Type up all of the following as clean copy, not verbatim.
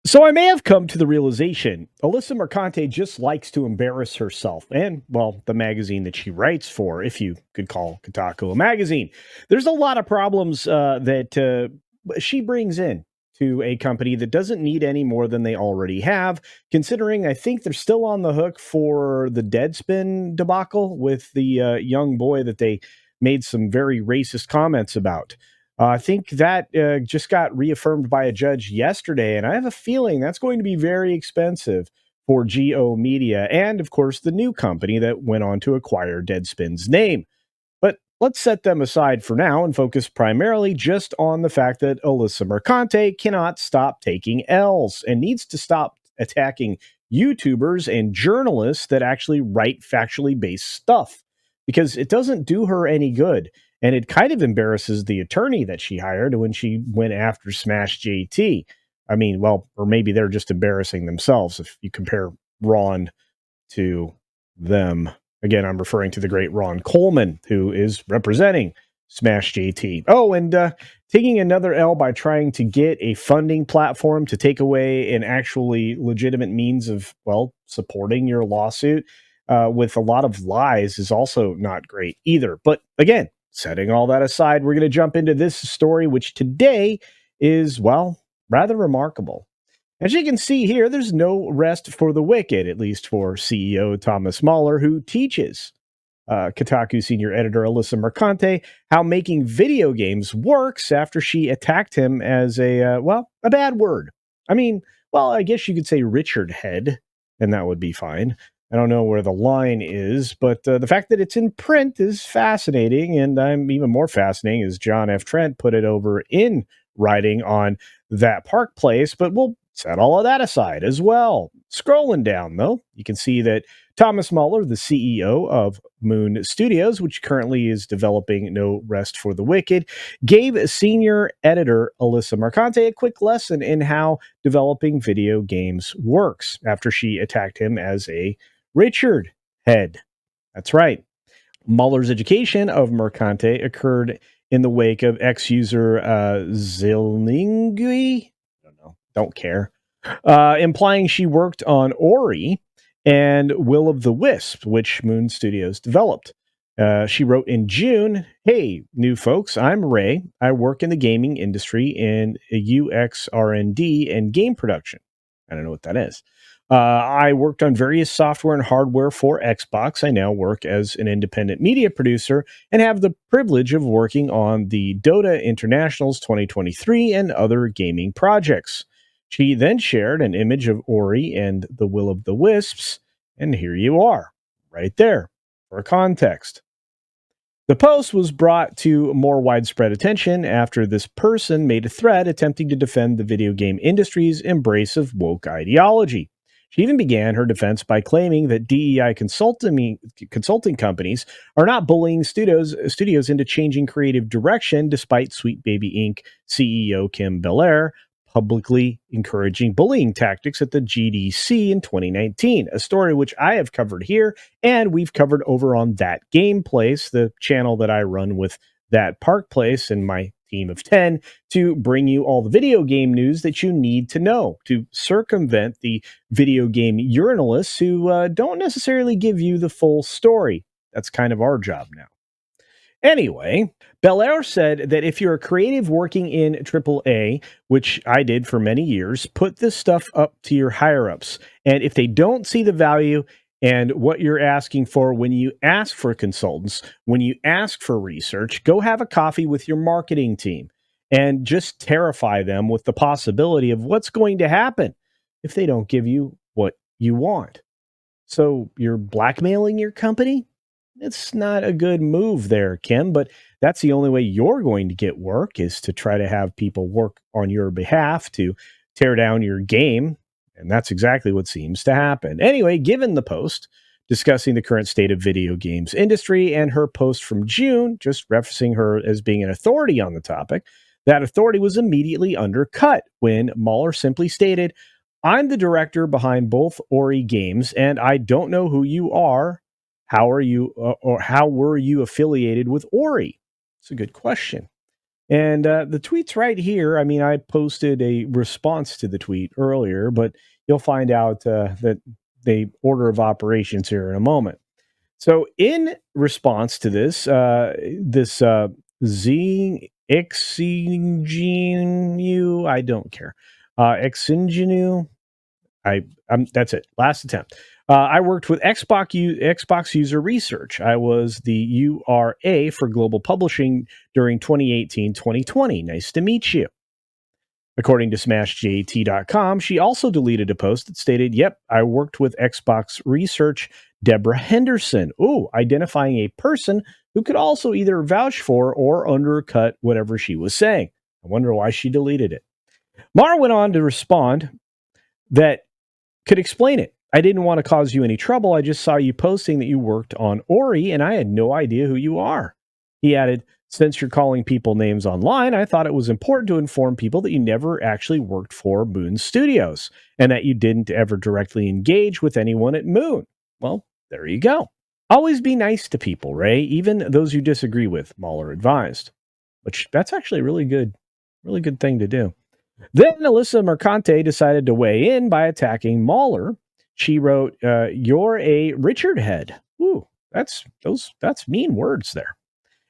So I may have come to the realization Alyssa Mercante just likes to embarrass herself and, well, the magazine that she writes for, if you could call Kotaku a magazine. There's a lot of problems that she brings in to a company that doesn't need any more than they already have, considering I think they're still on the hook for the Deadspin debacle with the young boy that they made some very racist comments about. I think that just got reaffirmed by a judge yesterday, and I have a feeling that's going to be very expensive for GO Media and, of course, the new company that went on to acquire Deadspin's name. But let's set them aside for now and focus primarily just on the fact that Alyssa Mercante cannot stop taking L's and needs to stop attacking YouTubers and journalists that actually write factually based stuff because it doesn't do her any good. And it kind of embarrasses the attorney that she hired when she went after Smash JT. I mean, well, or maybe they're just embarrassing themselves if you compare Ron to them. Again, I'm referring to the great Ron Coleman, who is representing Smash JT. Oh, and taking another L by trying to get a funding platform to take away an actually legitimate means of, well, supporting your lawsuit with a lot of lies is also not great either. But again, setting all that aside, we're going to jump into this story, which today is, well, rather remarkable. As you can see here, there's no rest for the wicked, at least for CEO Thomas Mahler, who teaches Kotaku senior editor Alyssa Mercante how making video games works after she attacked him as a bad word. I mean, well, I guess you could say Richard Head, and that would be fine. I don't know where the line is, but the fact that it's in print is fascinating, and I'm even more fascinating as John F. Trent put it over in writing on that Park Place, but we'll set all of that aside as well. Scrolling down, though, you can see that Thomas Mahler, the CEO of Moon Studios, which currently is developing No Rest for the Wicked, gave senior editor Alyssa Mercante a quick lesson in how developing video games works after she attacked him as a Richard head. That's right. Mahler's education of Mercante occurred in the wake of ex-user Zilningui. I don't know. Don't care. Implying she worked on Ori and Will of the Wisp, which Moon Studios developed. She wrote in June, "Hey, new folks, I'm Ray. I work in the gaming industry in UX R&D and game production." I don't know what that is. I worked on various software and hardware for Xbox. I now work as an independent media producer and have the privilege of working on the Dota Internationals 2023 and other gaming projects. She then shared an image of Ori and the Will of the Wisps, and here you are, right there, for context. The post was brought to more widespread attention after this person made a thread attempting to defend the video game industry's embrace of woke ideology. She even began her defense by claiming that DEI consulting companies are not bullying studios into changing creative direction, despite Sweet Baby Inc. CEO Kim Belair publicly encouraging bullying tactics at the GDC in 2019, a story which I have covered here and we've covered over on That Game Place, the channel that I run with That Park Place and my team of 10 to bring you all the video game news that you need to know to circumvent the video game urinalists who don't necessarily give you the full story. That's kind of our job now. Anyway, Belair said that if you're a creative working in AAA, which I did for many years, put this stuff up to your higher ups. And if they don't see the value and what you're asking for when you ask for consultants, when you ask for research, go have a coffee with your marketing team and just terrify them with the possibility of what's going to happen if they don't give you what you want. So you're blackmailing your company? It's not a good move there, Kim, but that's the only way you're going to get work is to try to have people work on your behalf to tear down your game. And that's exactly what seems to happen. Anyway, given the post discussing the current state of video games industry and her post from June, just referencing her as being an authority on the topic, that authority was immediately undercut when Mahler simply stated, "I'm the director behind both Ori games, and I don't know who you are. How are you, or how were you affiliated with Ori?" It's a good question. And the tweet's right here. I mean, I posted a response to the tweet earlier, but you'll find out that the order of operations here in a moment. So, in response to this Z Exingenu, I don't care. Exingenu, that's it. Last attempt. I worked with Xbox user research. I was the URA for global publishing during 2018-2020. Nice to meet you. According to SmashJT.com, she also deleted a post that stated, "Yep, I worked with Xbox research Deborah Henderson." Ooh, identifying a person who could also either vouch for or undercut whatever she was saying. I wonder why she deleted it. Mara went on to respond that could explain it. "I didn't want to cause you any trouble. I just saw you posting that you worked on Ori, and I had no idea who you are." He added, "Since you're calling people names online, I thought it was important to inform people that you never actually worked for Moon Studios and that you didn't ever directly engage with anyone at Moon." Well, there you go. Always be nice to people, Ray, even those you disagree with, Mahler advised. Which that's actually a really good thing to do. Then Alyssa Mercante decided to weigh in by attacking Mahler. She wrote, "You're a Richard head." Ooh, that's mean words there.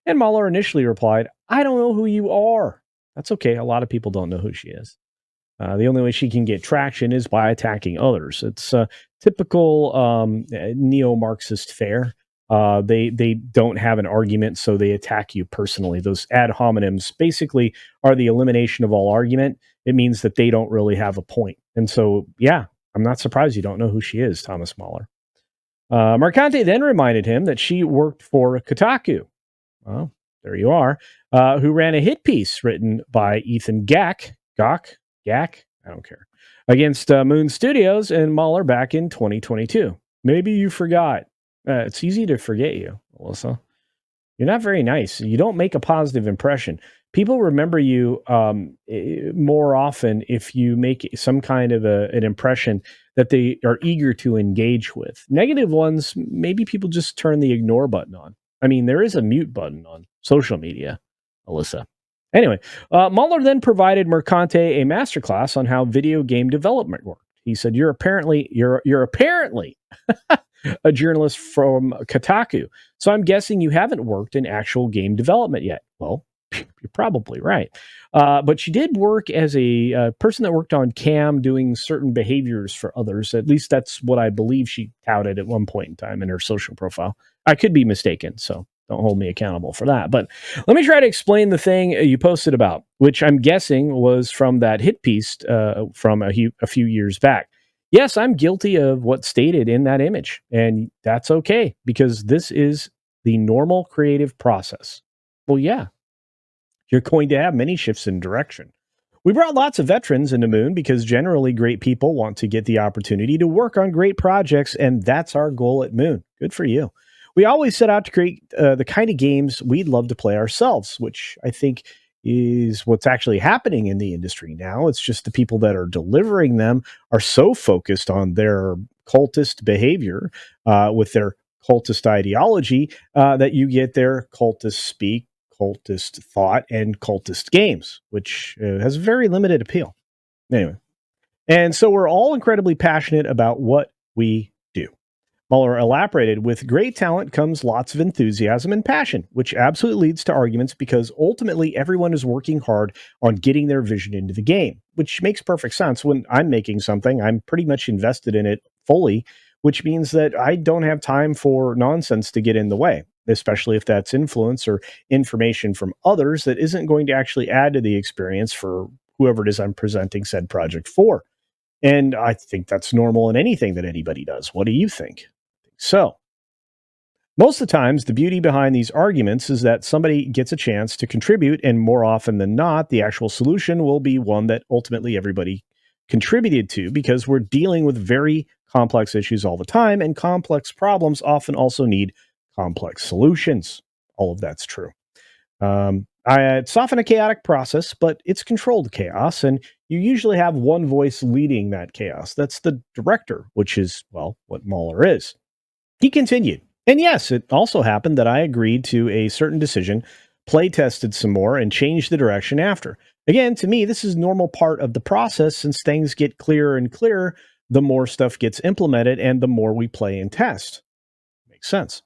And Mahler initially replied, "I don't know who you are." That's okay. A lot of people don't know who she is. The only way she can get traction is by attacking others. It's typical neo-Marxist fare. They don't have an argument, so they attack you personally. Those ad hominems basically are the elimination of all argument. It means that they don't really have a point. And so, yeah, I'm not surprised you don't know who she is, Thomas Mahler. Mercante then reminded him that she worked for Kotaku. Well, there you are. Who ran a hit piece written by Ethan Gak, I don't care, against Moon Studios and Mahler back in 2022. Maybe you forgot. It's easy to forget you, Alyssa. You're not very nice. You don't make a positive impression. People remember you more often if you make some kind of an impression that they are eager to engage with. Negative ones, maybe people just turn the ignore button on. I mean, there is a mute button on social media, Alyssa. Anyway, Mahler then provided Mercante a masterclass on how video game development worked. He said, "You're apparently a journalist from Kotaku, so I'm guessing you haven't worked in actual game development yet." Well, you're probably right. But she did work as a person that worked on cam doing certain behaviors for others. At least that's what I believe she touted at one point in time in her social profile. I could be mistaken, so don't hold me accountable for that. But let me try to explain the thing you posted about, which I'm guessing was from that hit piece from a few years back. Yes, I'm guilty of what's stated in that image, and that's okay because this is the normal creative process. Well, yeah, you're going to have many shifts in direction. We brought lots of veterans into Moon because generally great people want to get the opportunity to work on great projects, and that's our goal at Moon. Good for you. We always set out to create the kind of games we'd love to play ourselves, which I think is what's actually happening in the industry now. It's just the people that are delivering them are so focused on their cultist behavior with their cultist ideology that you get their cultist speak, cultist thought, and cultist games, which has very limited appeal. Anyway, and so we're all incredibly passionate about what we do. Mueller elaborated, "With great talent comes lots of enthusiasm and passion, which absolutely leads to arguments because ultimately everyone is working hard on getting their vision into the game," which makes perfect sense. When I'm making something, I'm pretty much invested in it fully, which means that I don't have time for nonsense to get in the way, especially if that's influence or information from others that isn't going to actually add to the experience for whoever it is I'm presenting said project for. And I think that's normal in anything that anybody does. What do you think? So, most of the times, the beauty behind these arguments is that somebody gets a chance to contribute, and more often than not, the actual solution will be one that ultimately everybody contributed to because we're dealing with very complex issues all the time, and complex problems often also need complex solutions. All of that's true. It's often a chaotic process, but it's controlled chaos, and you usually have one voice leading that chaos. That's the director, which is, well, what Mahler is. He continued, "And yes, it also happened that I agreed to a certain decision play tested some more, and changed the direction after. Again, to me, this is normal part of the process since things get clearer and clearer the more stuff gets implemented and the more we play and test. Makes sense.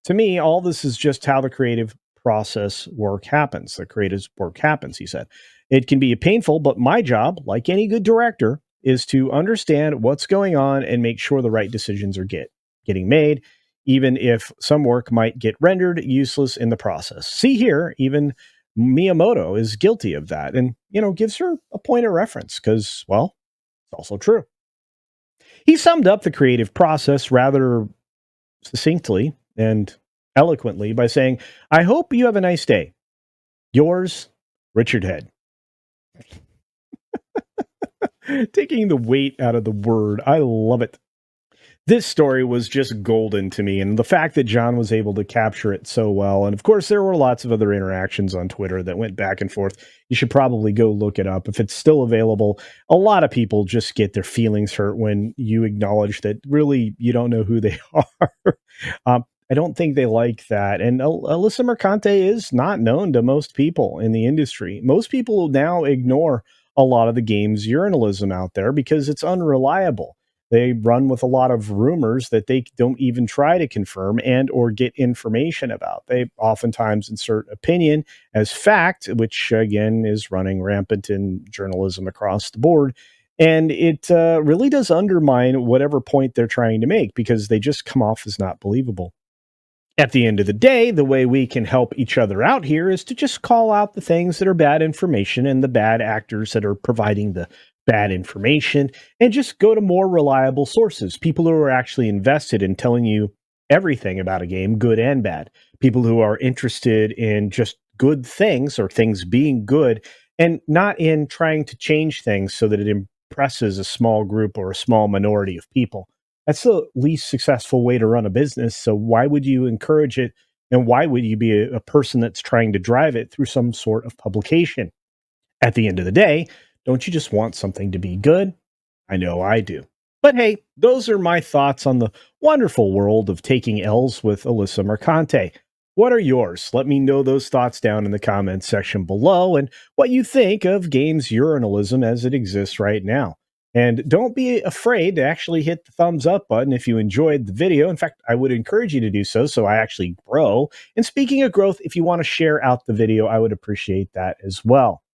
To me, all this is just how the creative process work happens. The creative work happens, he said. It can be painful, but my job, like any good director, is to understand what's going on and make sure the right decisions are getting made, even if some work might get rendered useless in the process. See here, even Miyamoto is guilty of that and, gives her a point of reference because, well, it's also true. He summed up the creative process rather succinctly and eloquently by saying, I hope you have a nice day. Yours, Richard Head. Taking the weight out of the word. I love it. This story was just golden to me, and the fact that John was able to capture it so well. And of course, there were lots of other interactions on Twitter that went back and forth. You should probably go look it up if it's still available. A lot of people just get their feelings hurt when you acknowledge that really you don't know who they are. I don't think they like that. And Alyssa Mercante is not known to most people in the industry. Most people now ignore a lot of the game's journalism out there because it's unreliable. They run with a lot of rumors that they don't even try to confirm and or get information about. They oftentimes insert opinion as fact, which again is running rampant in journalism across the board. And it really does undermine whatever point they're trying to make because they just come off as not believable. At the end of the day, the way we can help each other out here is to just call out the things that are bad information and the bad actors that are providing the bad information and just go to more reliable sources, people who are actually invested in telling you everything about a game, good and bad, people who are interested in just good things or things being good and not in trying to change things so that it impresses a small group or a small minority of people. That's the least successful way to run a business. So why would you encourage it? And why would you be a person that's trying to drive it through some sort of publication? At the end of the day, don't you just want something to be good? I know I do. But hey, those are my thoughts on the wonderful world of taking L's with Alyssa Mercante. What are yours? Let me know those thoughts down in the comments section below and what you think of games journalism as it exists right now. And don't be afraid to actually hit the thumbs up button if you enjoyed the video. In fact, I would encourage you to do so I actually grow. And speaking of growth, if you want to share out the video, I would appreciate that as well.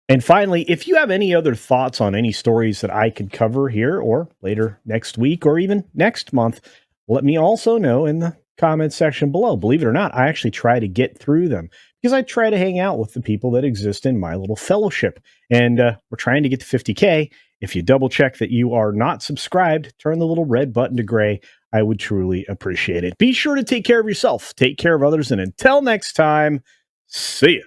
And finally, if you have any other thoughts on any stories that I could cover here or later next week or even next month, let me also know in the comments section below. Believe it or not, I actually try to get through them because I try to hang out with the people that exist in my little fellowship. And we're trying to get to 50K. If you double check that you are not subscribed, turn the little red button to gray. I would truly appreciate it. Be sure to take care of yourself, take care of others, and until next time, see ya.